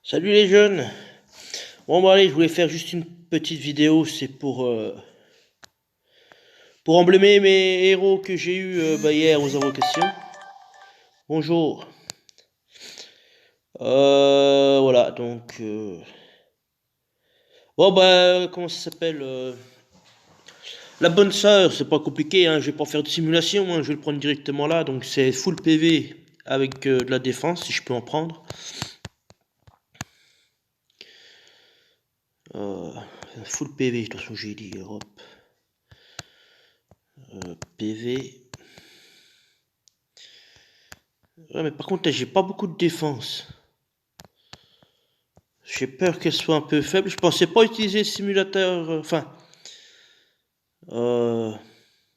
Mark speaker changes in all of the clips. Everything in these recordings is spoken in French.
Speaker 1: Salut les jeunes. Bon allez, je voulais faire juste une petite vidéo, c'est pour emblémer mes héros que j'ai eu hier aux invocations. Bonjour. Voilà, donc bon comment ça s'appelle la bonne sœur, c'est pas compliqué, hein, je vais pas faire de simulation, hein, je vais le prendre directement là, donc c'est full PV avec de la défense si je peux en prendre. Euh, Full PV, de toute façon j'ai dit Europe. PV. Ouais, mais par contre, là, j'ai pas beaucoup de défense. J'ai peur qu'elle soit un peu faible. Je pensais pas utiliser le simulateur. Euh,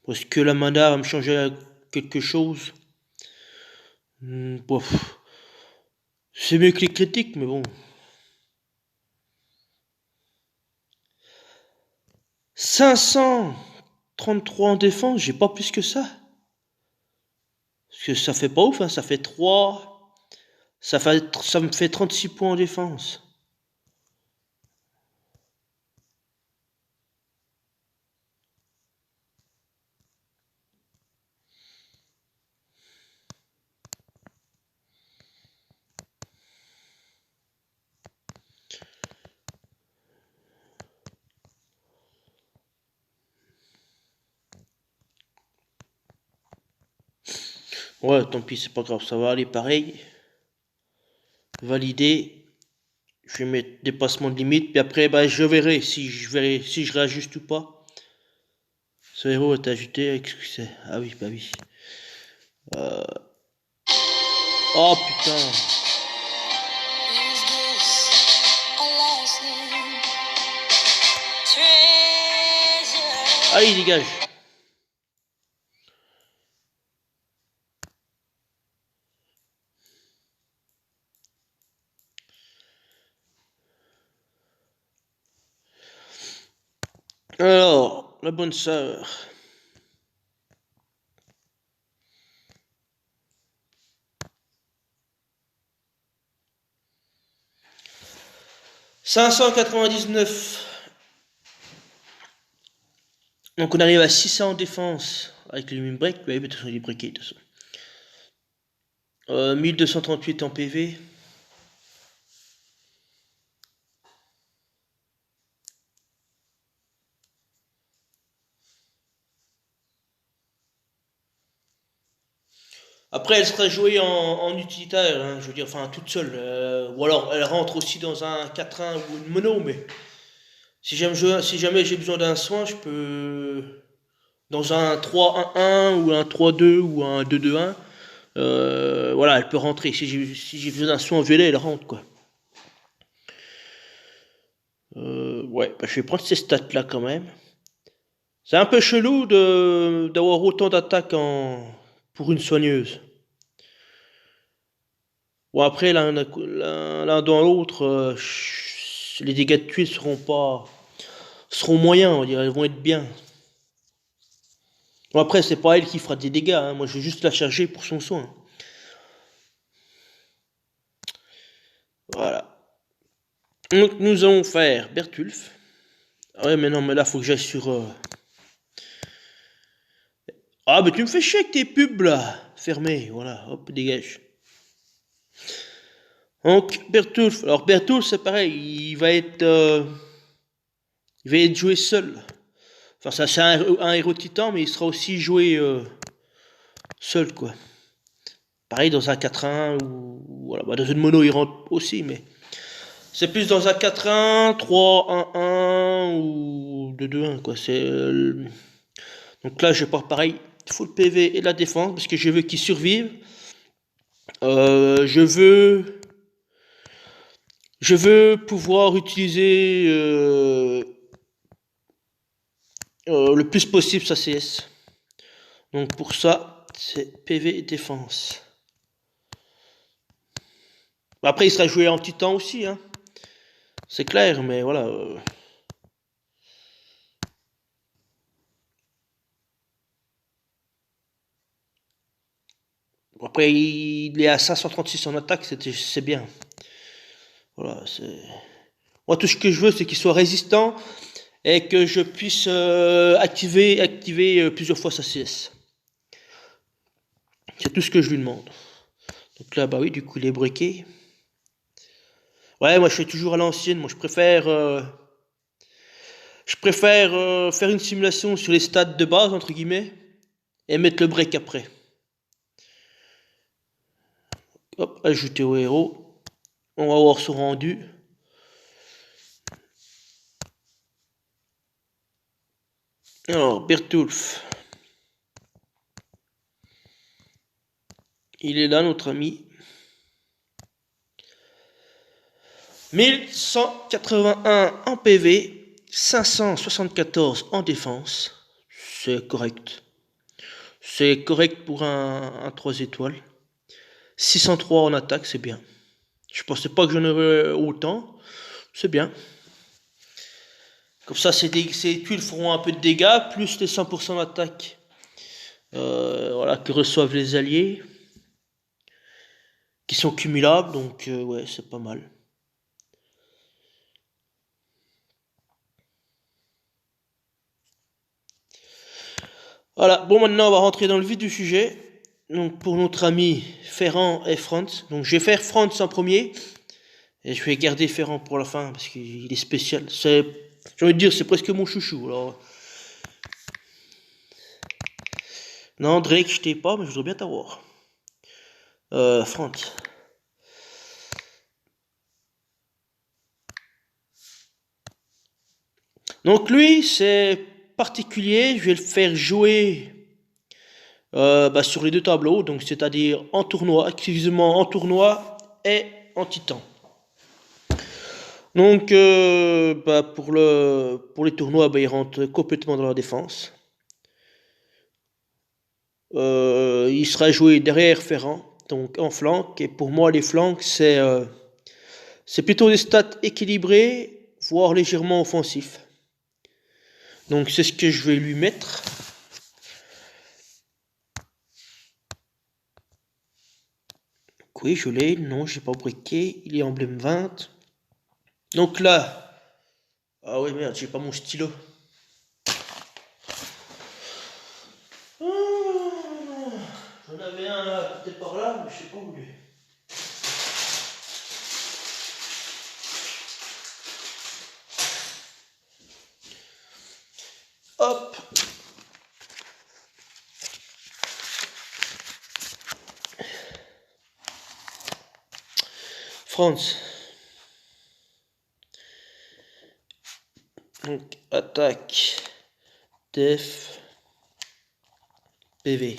Speaker 1: parce que la mana va me changer à quelque chose. Bof. C'est mieux que les critiques, mais bon. 533 en défense, j'ai pas plus que ça. Parce que ça fait pas ouf, hein, ça fait 3. Ça me fait 36 points en défense. Ouais, tant pis, c'est pas grave, ça va aller pareil. Valider. Je vais mettre dépassement de limite, puis après, bah, je verrai si je réajuste ou pas. Ce héros est ajouté avec ce que c'est. Ah oui, bah oui. Oh putain. Allez, dégage. Alors, la bonne sœur. « 599. Donc on arrive à 600 en défense avec le Lumin Break. Oui, mais de toute façon il est breaké de toute façon. 1238 en PV. Après, elle sera jouée en utilitaire, hein, je veux dire, enfin toute seule. Ou alors elle rentre aussi dans un 4-1 ou une mono, mais si jamais j'ai besoin d'un soin, je peux. Dans un 3-1-1 ou un 3-2 ou un 2-2-1. Voilà, elle peut rentrer. Si j'ai besoin d'un soin violet, elle rentre, quoi. Ouais, bah, je vais prendre ces stats-là quand même. C'est un peu chelou d'avoir autant d'attaques pour une soigneuse. Bon, après, l'un dans l'autre, les dégâts de tuile seront moyens, on dirait, ils vont être bien. Bon, après, c'est pas elle qui fera des dégâts, hein, moi je vais juste la charger pour son soin. Voilà. Donc nous allons faire Bertulf. Ah ouais, mais non, mais là, faut que j'aille sur. Ah, mais tu me fais chier avec tes pubs là. Fermé, voilà, hop, dégage. Donc, Bertulf. Alors, Bertulf, c'est pareil, il va être joué seul. Enfin, ça, c'est un héros titan, mais il sera aussi joué seul, quoi. Pareil, dans un 4-1, ou voilà, bah, dans une mono, il rentre aussi, mais. C'est plus dans un 4-1, 3-1-1 ou 2-2-1, quoi. Donc là, je pars pareil, full PV et la défense, parce que je veux qu'il survive. Je veux. Je veux pouvoir utiliser le plus possible sa CS. Donc pour ça, c'est PV et défense. Après, il sera joué en titan aussi, hein. C'est clair, mais voilà. Après, il est à 536 en attaque, c'est bien. Voilà, c'est... Moi, tout ce que je veux, c'est qu'il soit résistant et que je puisse activer plusieurs fois sa CS. C'est tout ce que je lui demande. Donc là, bah oui, du coup, il est briqué. Ouais, moi, je fais toujours à l'ancienne. Moi, je préfère faire une simulation sur les stats de base, entre guillemets, et mettre le break après. Hop, ajouter au héros. On va voir son rendu. Alors, Bertulf. Il est là, notre ami. 1181 en PV, 574 en défense. C'est correct. C'est correct pour un 3 étoiles. 603 en attaque, c'est bien. Je pensais pas que j'en aurais autant. C'est bien. Comme ça, ces tuiles feront un peu de dégâts, plus les 100% d'attaque voilà, que reçoivent les alliés. Qui sont cumulables, donc ouais, c'est pas mal. Voilà, bon maintenant on va rentrer dans le vif du sujet. Donc pour notre ami Ferrand et Franz. Donc je vais faire Franz en premier. Et je vais garder Ferrand pour la fin parce qu'il est spécial. J'ai envie de dire, c'est presque mon chouchou. Alors... Non, Drake, je t'ai pas, mais je voudrais bien t'avoir. Franz. Donc lui, c'est particulier. Je vais le faire jouer sur les deux tableaux. Donc c'est-à-dire en tournoi, exclusivement en tournoi et en titan. Donc, pour les tournois, il rentre complètement dans la défense. Il sera joué derrière Ferrand, donc en flanc. Et pour moi, les flancs, c'est plutôt des stats équilibrés, voire légèrement offensifs. Donc, c'est ce que je vais lui mettre. Oui, je l'ai. Non, j'ai pas briqué. Il est emblème 20. Donc là... Ah oui, merde, j'ai pas mon stylo. J'en avais un là, peut-être par là, mais je sais pas où il est. Hop. France. Donc, attaque, def, PV.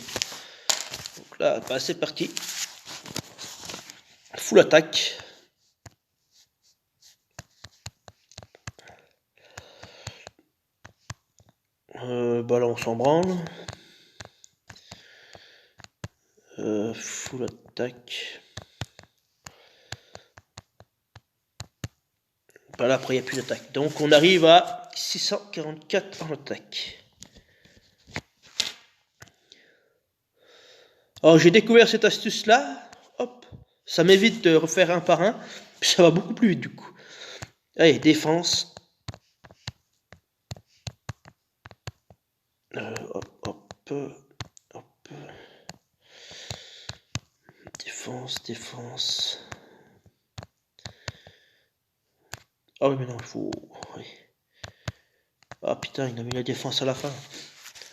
Speaker 1: Donc là, bah, c'est parti. Full attaque. Là, on s'en branle. Full attaque. Là, après, il n'y a plus d'attaque. Donc, on arrive à 644 en attaque. Alors, j'ai découvert cette astuce-là. Hop. Ça m'évite de refaire un par un. Puis ça va beaucoup plus vite, du coup. Allez, défense. Hop. Défense. Ah oui, mais non, il faut... Oui. Ah putain, il a mis la défense à la fin.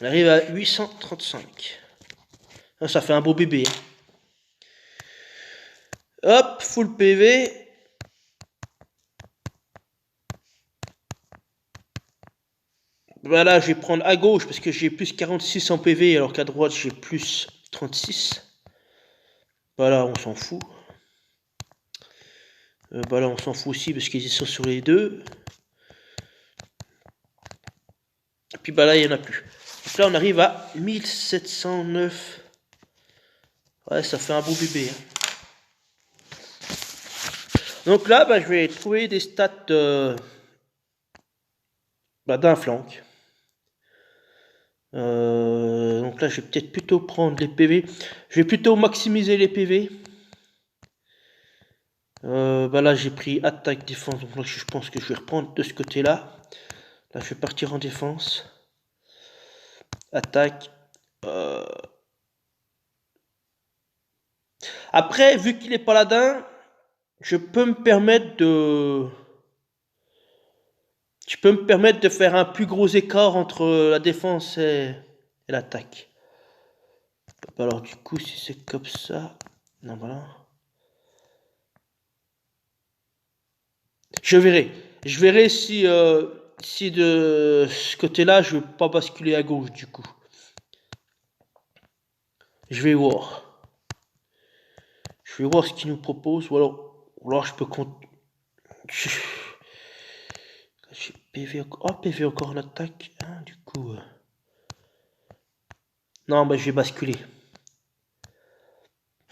Speaker 1: On arrive à 835. Ah, ça fait un beau bébé. Hop, full PV. Voilà, je vais prendre à gauche parce que j'ai plus 46 en PV alors qu'à droite j'ai plus 36. Voilà, on s'en fout. Là, on s'en fout aussi parce qu'ils sont sur les deux. Et puis là, il n'y en a plus. Donc là, on arrive à 1709. Ouais, ça fait un beau bébé. Donc là, je vais trouver des stats d'un flanc. Donc là, je vais peut-être plutôt prendre les PV. Je vais plutôt maximiser les PV. Bah là, j'ai pris attaque, défense. Donc là, je pense que je vais reprendre de ce côté-là. Là, je vais partir en défense. Attaque. Euh, Après, vu qu'il est paladin, je peux me permettre de... Je peux me permettre de faire un plus gros écart entre la défense et l'attaque. Alors du coup, si c'est comme ça... Non, voilà. Je verrai. Je verrai si de ce côté-là, je ne vais pas basculer à gauche du coup. Je vais voir. Je vais voir ce qu'il nous propose. Ou alors je peux compter. J'ai PV, oh, PV encore en attaque. Hein, du coup. Non, bah je vais basculer.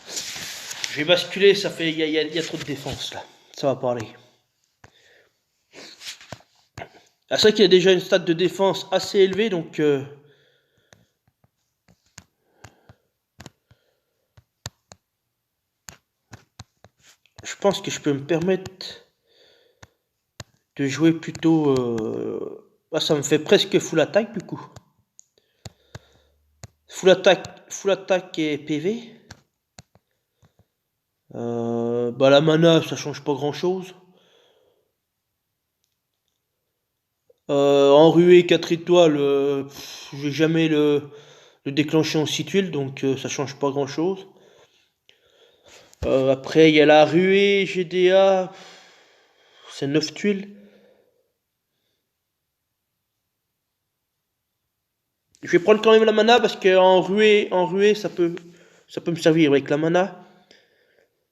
Speaker 1: Je vais basculer, ça fait. Il y a trop de défense là. Ça va pas aller. Ah, c'est vrai qu'il y a déjà une stat de défense assez élevée, donc. Je pense que je peux me permettre de jouer plutôt. Ah, ça me fait presque full attaque du coup. Full attaque et PV. Bah la mana, ça change pas grand chose. En ruée 4 étoiles, je vais jamais le déclencher en 6 tuiles, donc ça change pas grand chose. Après, il y a la ruée GDA, c'est 9 tuiles. Je vais prendre quand même la mana parce qu'en ruée, ça peut me servir avec la mana.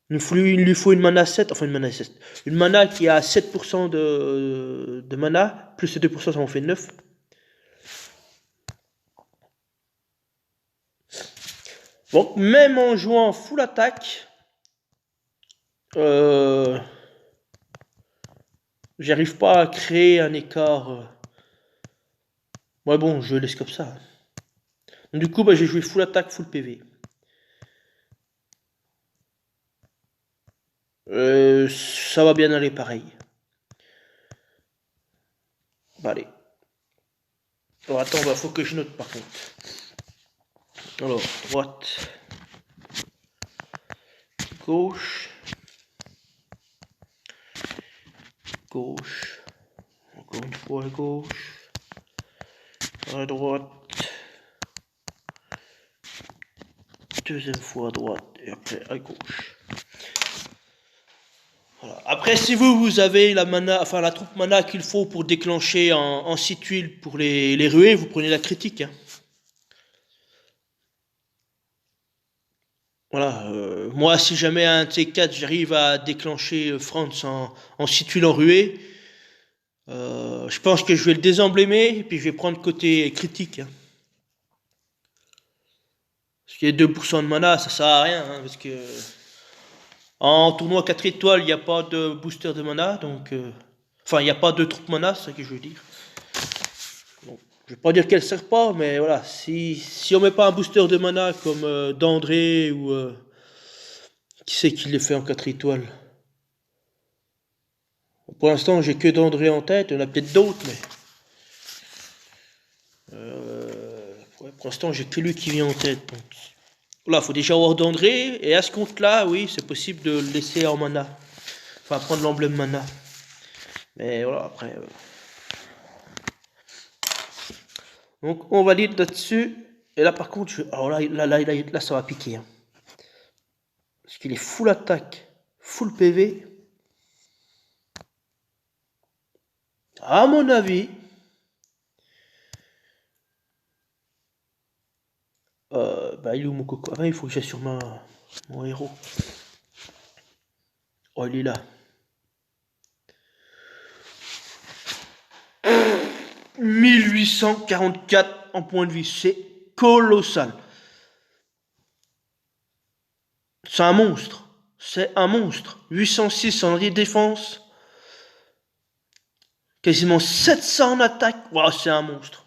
Speaker 1: Il lui faut une mana 7, enfin une mana 7. Une mana qui a 7% de mana, plus ces 2%, ça en fait 9. Bon, même en jouant full attaque, euh, j'arrive pas à créer un écart. Ouais, bon, je laisse comme ça. Donc, du coup, bah, j'ai joué full attaque, full PV. Ça va bien aller pareil. Bah, allez. Alors, attends, bah, faut que je note par contre. Alors, droite, gauche, gauche, encore une fois à gauche, à droite, deuxième fois à droite et après à gauche. Voilà. Après, si vous avez la mana, enfin la troupe mana qu'il faut pour déclencher en 6 tuiles pour les ruées, vous prenez la critique. Hein. Voilà, moi si jamais un de ces 4 j'arrive à déclencher France en 6 tuiles en ruée, je pense que je vais le désemblémer et puis je vais prendre côté critique. Hein. Parce qu'il y a 2% de mana, ça sert à rien, hein, parce que en tournoi 4 étoiles, il n'y a pas de booster de mana, donc... Enfin, il n'y a pas de troupe mana, c'est ça que je veux dire. Donc, je vais pas dire qu'elle sert pas, mais voilà, si on met pas un booster de mana comme Dandré ou... qui c'est qui les fait en 4 étoiles? Pour l'instant, j'ai que Dandré en tête, il y en a peut-être d'autres, mais... ouais, pour l'instant, j'ai que lui qui vient en tête, donc... Là, faut déjà avoir Dandré, et à ce compte-là, oui, c'est possible de le laisser en mana. Enfin, prendre l'emblème mana. Mais voilà, après... Donc, on valide là-dessus. Et là, par contre, alors là, ça va piquer. Hein. Parce qu'il est full attaque, full PV. À mon avis... bah, il est où mon coco? Ah, il faut que j'aille sur mon héros. Oh, il est là. 1844 en point de vie, c'est colossal. C'est un monstre. C'est un monstre. 806 en défense. Quasiment 700 en attaque. Wow, c'est un monstre.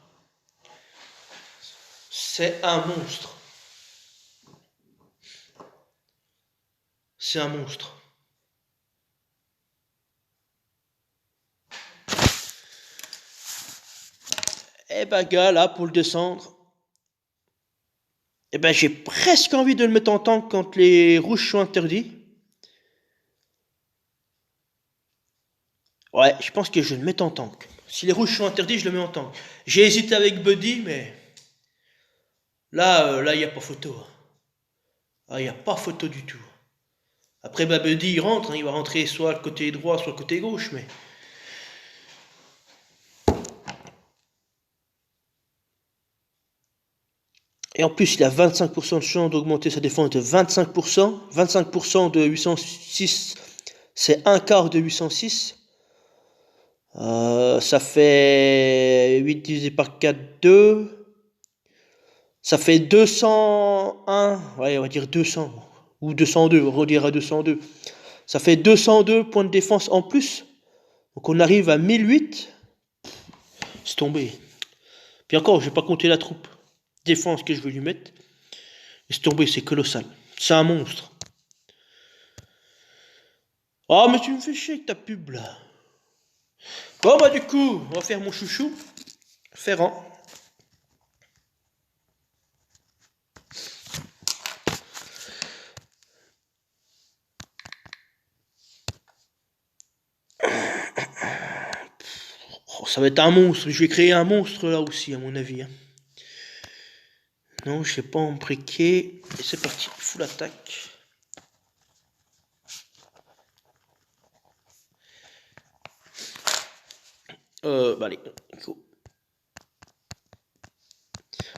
Speaker 1: C'est un monstre. C'est un monstre. Eh ben, gars, là, pour le descendre, eh ben, j'ai presque envie de le mettre en tank quand les rouges sont interdits. Ouais, je pense que je vais le mettre en tank. Si les rouges sont interdits, je le mets en tank. J'ai hésité avec Buddy, mais là, il n'y a pas photo. Ah, il n'y a pas photo du tout. Après, bah, Buddy, il rentre, hein, il va rentrer soit le côté droit, soit le côté gauche, mais... Et en plus, il a 25% de chance d'augmenter sa défense de 25%. 25% de 806, c'est un quart de 806. Ça fait 8 divisé par 4, 2. Ça fait 201, ouais, on va dire 200, ou 202, on va redire à 202. Ça fait 202 points de défense en plus. Donc on arrive à 1008. C'est tombé. Puis encore, je vais pas compter la troupe défense que je vais lui mettre. C'est tombé, c'est colossal. C'est un monstre. Oh, mais tu me fais chier avec ta pub là. Bon, bah, du coup, on va faire mon chouchou. Ferrand. Oh, ça va être un monstre. Je vais créer un monstre là aussi, à mon avis. Hein. Non, je sais pas en briquet. Et c'est parti, full attaque. Bah allez, go.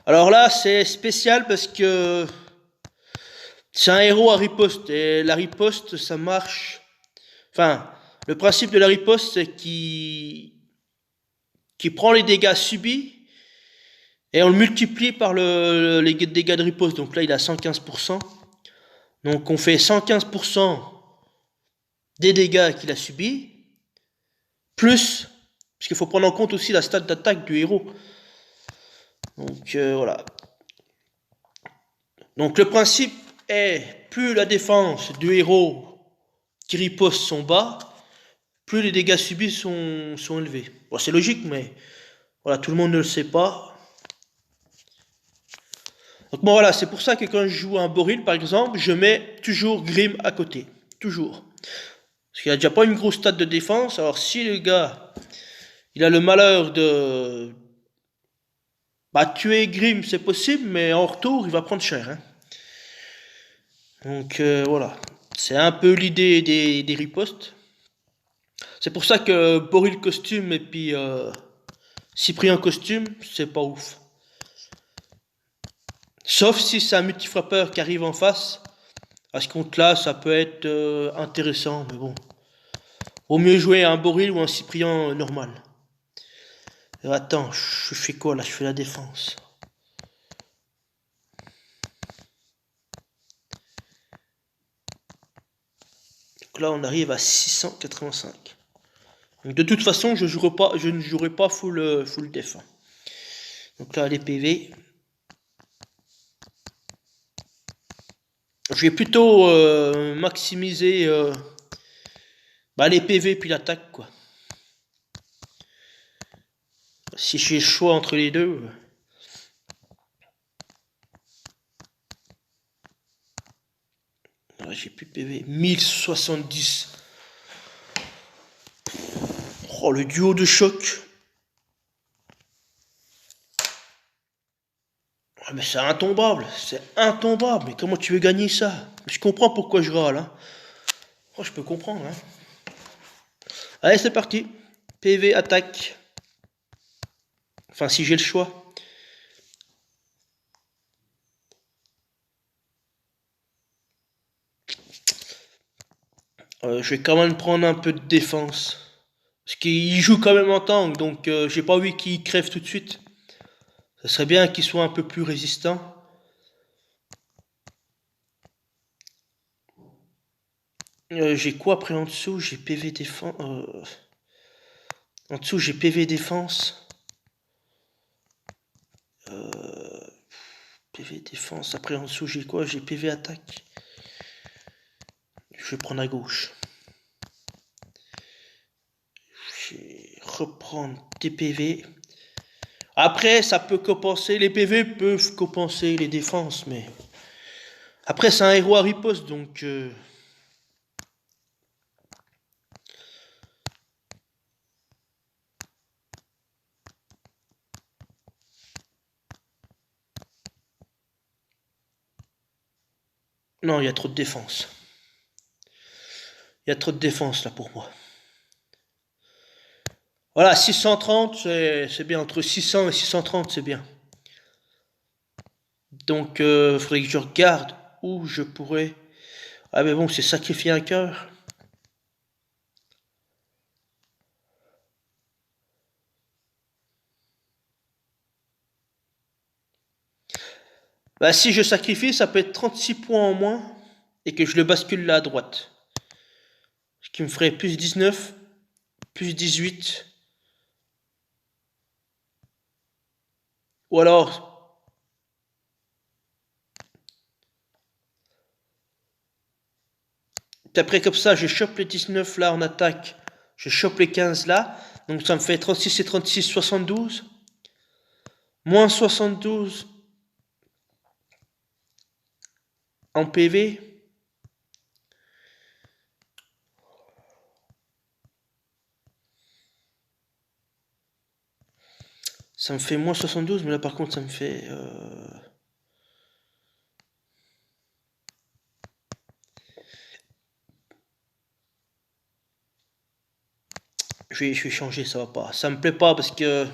Speaker 1: Alors là, c'est spécial parce que c'est un héros à riposte. Et la riposte, ça marche. Enfin, le principe de la riposte, c'est qu'il prend les dégâts subis et on le multiplie par les dégâts de riposte. Donc là, il a 115%. Donc on fait 115% des dégâts qu'il a subis, plus, parce qu'il faut prendre en compte aussi la stat d'attaque du héros. Donc voilà. Donc le principe est, plus la défense du héros qui riposte sont bas, plus les dégâts subis sont élevés. Bon, c'est logique, mais voilà, tout le monde ne le sait pas. Donc bon, voilà, c'est pour ça que quand je joue un Boril, par exemple, je mets toujours Grim à côté. Toujours. Parce qu'il a déjà pas une grosse stat de défense, alors si le gars, il a le malheur de... Bah, tuer Grim, c'est possible, mais en retour, il va prendre cher. Hein. Donc voilà, c'est un peu l'idée des ripostes. C'est pour ça que Boril costume et puis Cyprien costume, c'est pas ouf. Sauf si c'est un multifrappeur qui arrive en face. À ce compte-là, ça peut être intéressant, mais bon. Vaut mieux jouer un Boril ou un Cyprien normal. Attends, je fais quoi là? Je fais la défense. Donc là, on arrive à 685. Donc de toute façon, je ne jouerai pas full def. Donc là, les PV. Je vais plutôt maximiser bah, les PV puis l'attaque, quoi. Si j'ai le choix entre les deux. J'ai plus de PV. 1070. Oh, le duo de choc. Ouais, mais c'est intombable. C'est intombable. Mais comment tu veux gagner ça? Je comprends pourquoi je râle. Hein. Oh, je peux comprendre. Hein. Allez, c'est parti. PV, attaque. Enfin, si j'ai le choix. Je vais quand même prendre un peu de défense. Parce qu'il joue quand même en tank, donc j'ai pas envie qu'il crève tout de suite. Ça serait bien qu'il soit un peu plus résistant. J'ai quoi après en dessous? J'ai PV défense. En dessous, j'ai PV défense. PV défense. Après en dessous, j'ai quoi? J'ai PV attaque. Je vais prendre à gauche. Je vais reprendre des PV. Après, ça peut compenser, les PV peuvent compenser les défenses, mais... Après, c'est un héros à riposte, donc... Non, il y a trop de défense. Il y a trop de défense, là, pour moi. Voilà, 630, c'est bien. Entre 600 et 630, c'est bien. Donc, faudrait que je regarde où je pourrais... Ah, mais bon, c'est sacrifier un cœur. Bah, si je sacrifie, ça peut être 36 points en moins. Et que je le bascule là à droite. Ce qui me ferait plus 19, plus 18. Ou alors... Après, comme ça, je chope les 19 là en attaque. Je chope les 15 là. Donc ça me fait 36 et 36, 72. Moins 72 en PV. Ça me fait moins 72, mais là par contre ça me fait... Je vais changer, ça va pas. Ça me plaît pas parce que...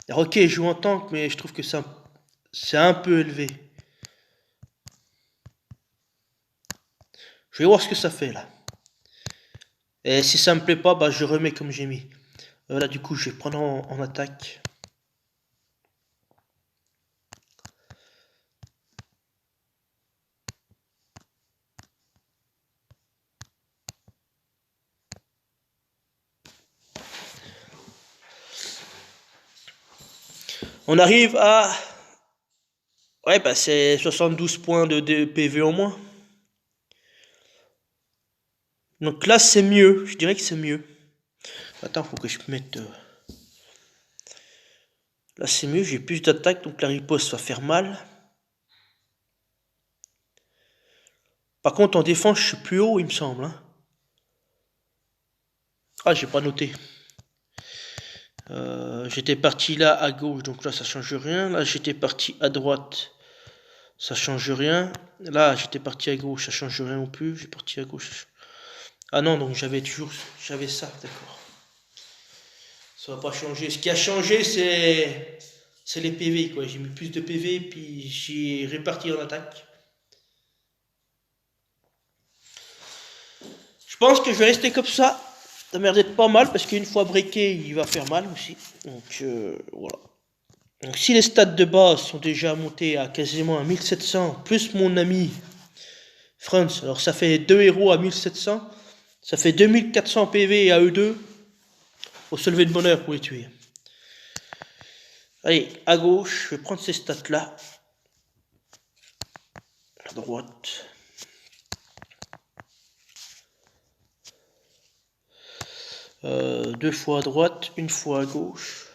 Speaker 1: Ok, je joue en tank, mais je trouve que c'est un peu élevé. Je vais voir ce que ça fait là. Et si ça me plaît pas, bah je remets comme j'ai mis. Là du coup je vais prendre en attaque. On arrive à... Ouais, bah c'est 72 points de PV en moins. Donc là c'est mieux, je dirais que c'est mieux. Attends, faut que je mette... Là c'est mieux, j'ai plus d'attaque, donc la riposte va faire mal. Par contre en défense je suis plus haut il me semble. Hein. Ah j'ai pas noté. J'étais parti là à gauche, donc là ça change rien. Là j'étais parti à droite, ça change rien. Là j'étais parti à gauche, ça change rien non plus. J'ai parti à gauche. Ah non, donc j'avais ça, d'accord. Ça va pas changer. Ce qui a changé, c'est les PV, quoi. J'ai mis plus de PV, puis j'ai réparti en attaque. Je pense que je vais rester comme ça. Ça m'a l'air d'être pas mal, parce qu'une fois breaké, il va faire mal aussi. Donc voilà. Donc si les stats de base sont déjà montés à quasiment à 1700, plus mon ami Franz, alors ça fait 2 héros à 1700, ça fait 2400 PV à eux deux. Faut se lever de bonheur pour les tuer. Allez, à gauche, je vais prendre ces stats là. À droite. Deux fois à droite, une fois à gauche.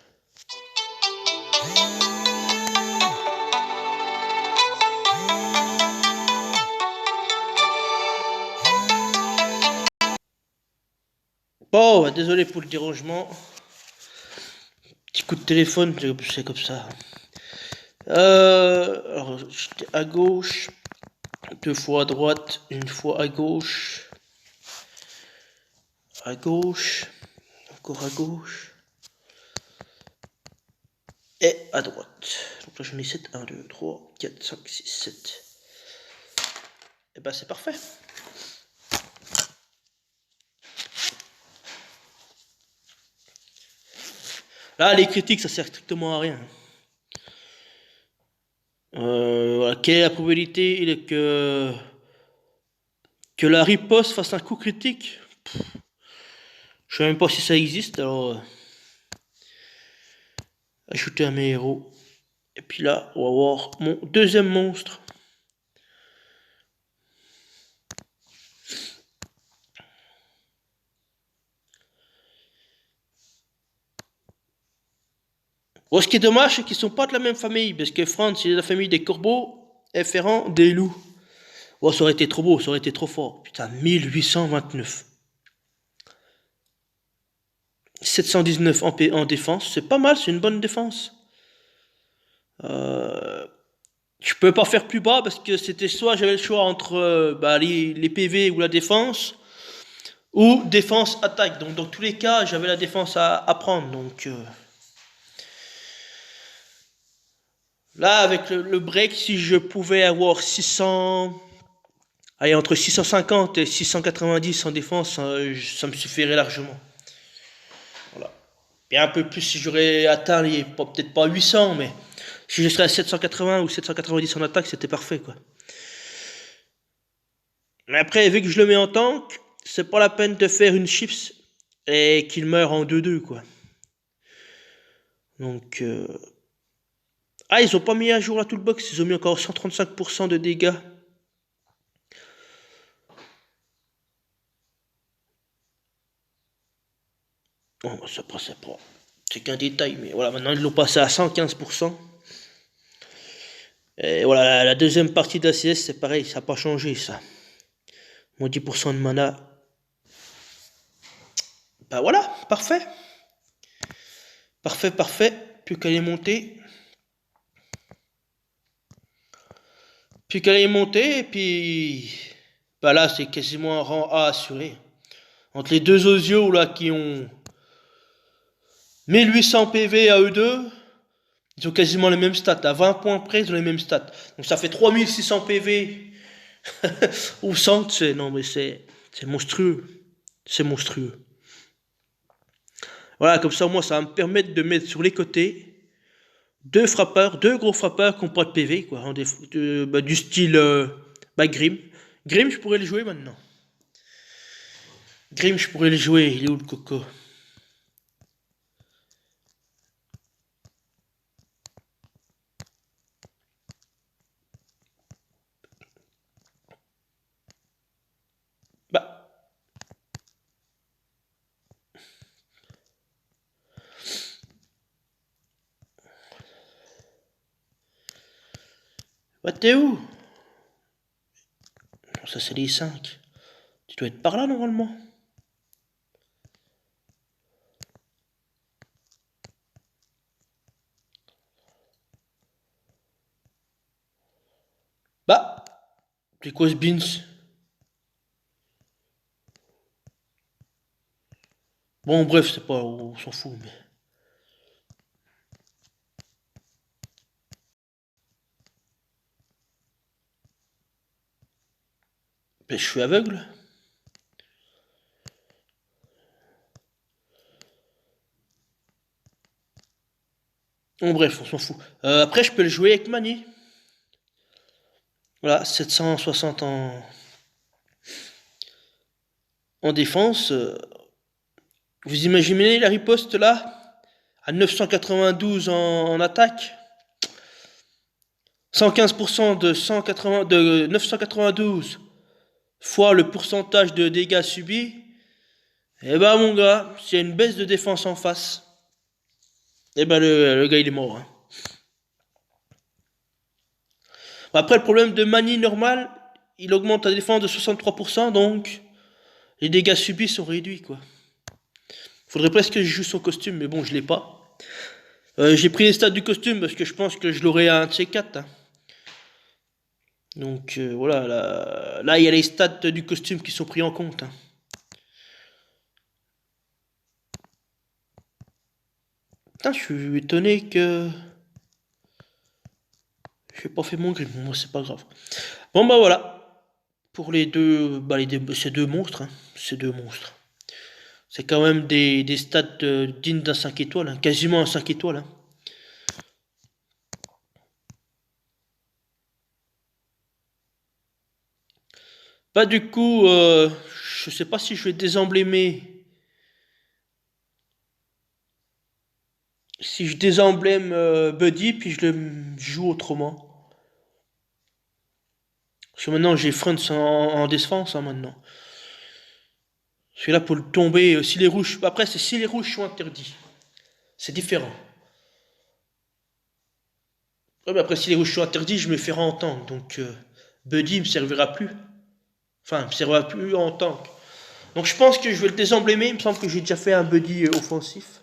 Speaker 1: Bon, désolé pour le dérangement. Petit coup de téléphone, c'est comme ça. Alors, j'étais à gauche, deux fois à droite, une fois à gauche, encore à gauche, et à droite. Donc là, j'en ai 7, 1, 2, 3, 4, 5, 6, 7. Et ben, c'est parfait. Là, les critiques, ça sert strictement à rien. Voilà, quelle est la probabilité que la riposte fasse un coup critique? Je sais même pas si ça existe, alors ajouter à mes héros. Et puis là, on va voir mon deuxième monstre. Bon, ce qui est dommage, c'est qu'ils sont pas de la même famille, parce que Franz, il est de la famille des corbeaux, et Ferrand, des loups. Bon, ça aurait été trop beau, ça aurait été trop fort. Putain, 1829. 719 en défense, c'est pas mal, c'est une bonne défense. Euh, je peux pas faire plus bas parce que c'était soit j'avais le choix entre les PV ou la défense, ou défense attaque. Donc dans tous les cas, j'avais la défense à prendre. Donc là, avec le break, si je pouvais avoir 600, allez, entre 650 et 690 en défense, ça me suffirait largement. Voilà. Et un peu plus si j'aurais atteint les, peut-être pas 800, mais si je serais à 780 ou 790 en attaque, c'était parfait, quoi. Mais après, vu que je le mets en tank, c'est pas la peine de faire une chips et qu'il meure en 2-2, quoi. Donc, ah, ils ont pas mis à jour la toolbox, ils ont mis encore 135% de dégâts. Bon, ça passe pas. C'est qu'un détail, mais voilà, maintenant ils l'ont passé à 115%. Et voilà, la deuxième partie d'ACS, c'est pareil, ça n'a pas changé, ça. Moins 10% de mana. Bah voilà, parfait. Parfait, parfait. Plus qu'à les monter. Plus qu'à les monter, et puis... Bah là, c'est quasiment un rang A assuré. Entre les deux Osios, là, qui ont 1800 PV à eux deux, ils ont quasiment les mêmes stats. À 20 points près, ils ont les mêmes stats. Donc ça fait 3600 PV au centre. Non, mais c'est monstrueux. C'est monstrueux. Voilà, comme ça, moi, ça va me permettre de mettre sur les côtés deux frappeurs, deux gros frappeurs qui n'ont pas de PV, quoi. Du style Grim. Grim, je pourrais le jouer maintenant. Grim, je pourrais le jouer. Il est où le coco? Bah. Bah, t'es où? Ça, c'est les 5. Tu dois être par là, normalement. Bah. C'est quoi ce Beans? Bon, bref, c'est pas... On s'en fout, mais... Mais je suis aveugle. Bon, bref, on s'en fout. Après, je peux le jouer avec Mani. Voilà, 760 en défense. Vous imaginez la riposte là? À 992 en attaque. 115% de 992 fois le pourcentage de dégâts subis. Eh ben mon gars, s'il y a une baisse de défense en face, eh ben le gars il est mort, hein. Après, le problème de Mani normal, il augmente la défense de 63%, donc les dégâts subis sont réduits, quoi. Faudrait presque que je joue son costume, mais bon, je l'ai pas. J'ai pris les stats du costume parce que je pense que je l'aurai à un de ces quatre, hein. Donc voilà, là il y a les stats du costume qui sont pris en compte, hein. Putain, je suis étonné que j'ai pas fait mon grim. Moi, c'est pas grave. Bon bah voilà. Pour les deux, ces deux monstres, hein. Ces deux monstres. C'est quand même des stats dignes d'un 5 étoiles, hein. Quasiment un 5 étoiles, hein. Bah du coup, je sais pas si je vais désemblémer. Si je désemblème Buddy, puis je le joue autrement. Parce que maintenant j'ai Franz en défense, hein, maintenant. Je suis là pour le tomber. Si les rouges. Après, c'est si les rouges sont interdits. C'est différent. Ouais, mais après, si les rouges sont interdits, je me ferai en tank. Donc, Buddy me servira plus. Enfin, me servira plus en tank. Donc, je pense que je vais le désemblémer. Il me semble que j'ai déjà fait un Buddy offensif.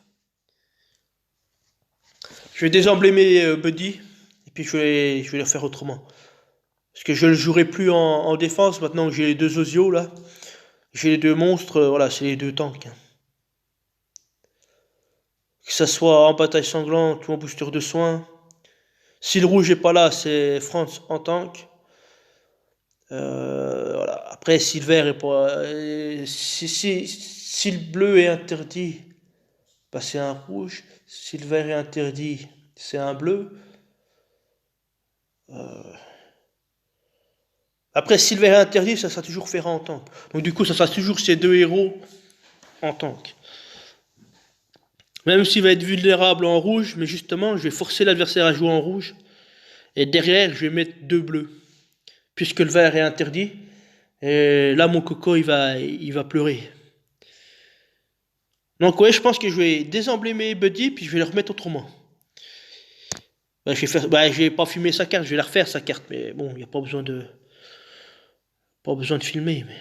Speaker 1: Je vais désemblémer Buddy. Et puis, je vais le faire autrement. Parce que je ne le jouerai plus en défense maintenant que j'ai les deux Osios là. J'ai les deux monstres, voilà, c'est les deux tanks, hein. Que ça soit en bataille sanglante ou en booster de soins. Si le rouge est pas là, c'est France en tank. Voilà. Après, si le vert est pas. Si le bleu est interdit, bah, c'est un rouge. Si le vert est interdit, c'est un bleu. Après, si le vert est interdit, ça sera toujours Ferrand en tank. Donc du coup, ça sera toujours ces deux héros en tank. Même s'il va être vulnérable en rouge, mais justement, je vais forcer l'adversaire à jouer en rouge. Et derrière, je vais mettre deux bleus. Puisque le vert est interdit. Et là, mon coco, il va pleurer. Donc ouais, je pense que je vais désemblémer Buddy, puis je vais le remettre autrement. Bah, je vais pas fumer sa carte, je vais la refaire sa carte, mais bon, il n'y a pas besoin de filmer. Mais...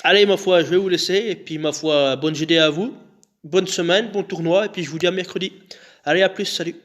Speaker 1: Allez, ma foi, je vais vous laisser, et puis ma foi, bonne GD à vous, bonne semaine, bon tournoi, et puis je vous dis à mercredi. Allez, à plus, salut.